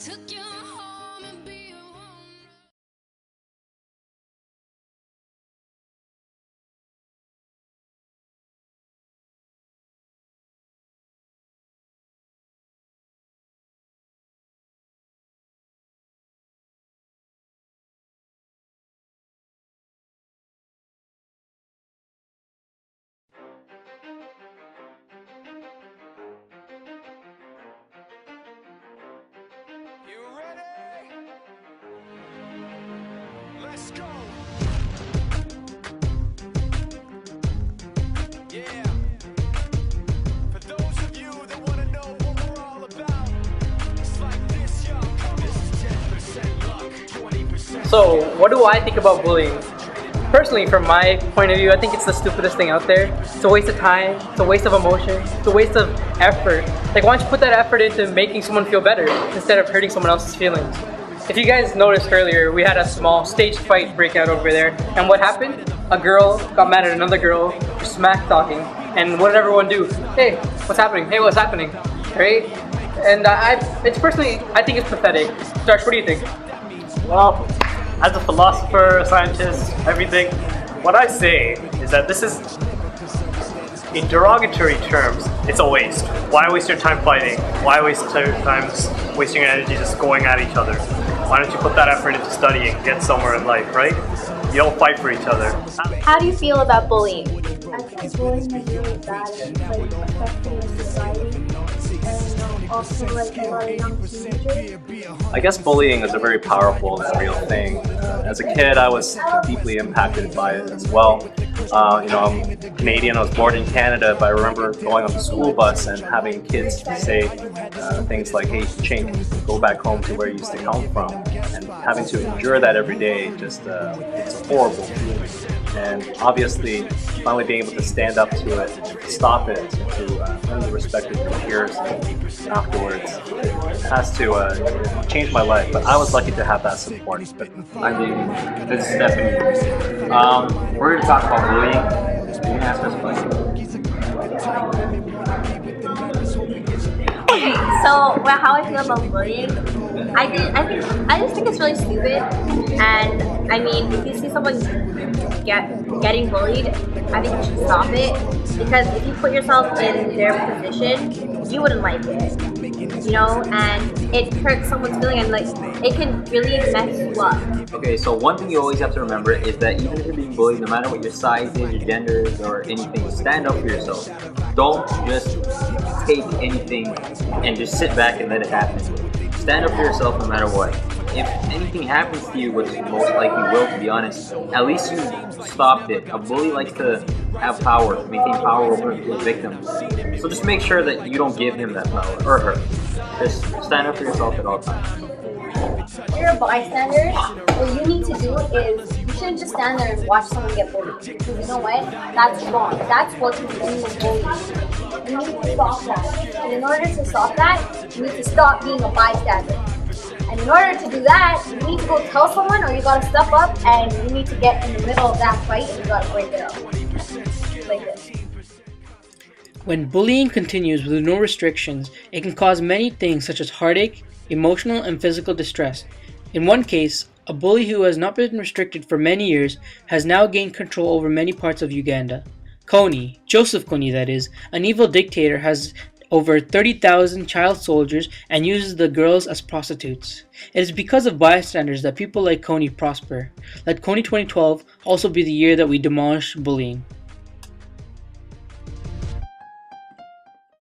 You ready? Let's go. Yeah. For those of you that want to know what we're all about, it's like this, yo. This is 10% luck, 20%. So, what do I think about bullying? Personally, from my point of view, I think it's the stupidest thing out there. It's a waste of time, it's a waste of emotion, it's a waste of effort. Like, why don't you put that effort into making someone feel better instead of hurting someone else's feelings? If you guys noticed earlier, we had a small staged fight break out over there. And what happened? A girl got mad at another girl for smack talking. And what did everyone do? Hey, what's happening? Hey, what's happening? Right? And I think it's pathetic. Josh, what do you think? Well, as a philosopher, a scientist, everything, what I say is that this is, in derogatory terms, it's a waste. Why waste your time fighting? Why waste your time wasting your energy just going at each other? Why don't you put that effort into studying, get somewhere in life, right? You don't fight for each other. How do you feel about bullying? I think bullying is really bad. It's like affecting society and also like a lot of young teenagers. I guess bullying is a very powerful and real thing. As a kid, I was deeply impacted by it as well. I'm Canadian, I was born in Canada, but I remember going on the school bus and having kids say things like, hey, Chink, go back home to where you used to come from. And having to endure that every day, just it's a horrible feeling. And obviously, finally being able to stand up to it, to stop it, to earn the respect of your peers afterwards, it has to change my life. But I was lucky to have that support. Hi, David. This is Stephanie. We're here to talk about bullying. You can ask us questions. Okay, so how I feel about bullying, I just think it's really stupid. And I mean, if you see someone getting bullied, I think you should stop it, because if you put yourself in their position, you wouldn't like it, and it hurts someone's feeling, and like it can really mess you up. Okay, so one thing you always have to remember is that even if you're being bullied, no matter what your size is, your gender is, or anything, stand up for yourself. Don't just take anything and just sit back and let it happen. Stand up for yourself no matter what. If anything happens to you, which most likely will, to be honest, at least you stopped it. A bully likes to have power, maintain power over his victims. So just make sure that you don't give him that power, or her. Just stand up for yourself at all times. If you're a bystander, what you need to do is you shouldn't just stand there and watch someone get bullied. Because you know what? That's wrong. That's what you're doing with bullying. You need to stop that. And in order to stop that, you need to stop being a bystander. And in order to do that, you need to go tell someone, or you gotta step up and you need to get in the middle of that fight and you gotta break it up. Like this. When bullying continues with no restrictions, it can cause many things such as heartache, emotional and physical distress. In one case, a bully who has not been restricted for many years has now gained control over many parts of Uganda. Kony, Joseph Kony that is, an evil dictator, has over 30,000 child soldiers and uses the girls as prostitutes. It is because of bystanders that people like Kony prosper. Let Kony 2012 also be the year that we demolish bullying.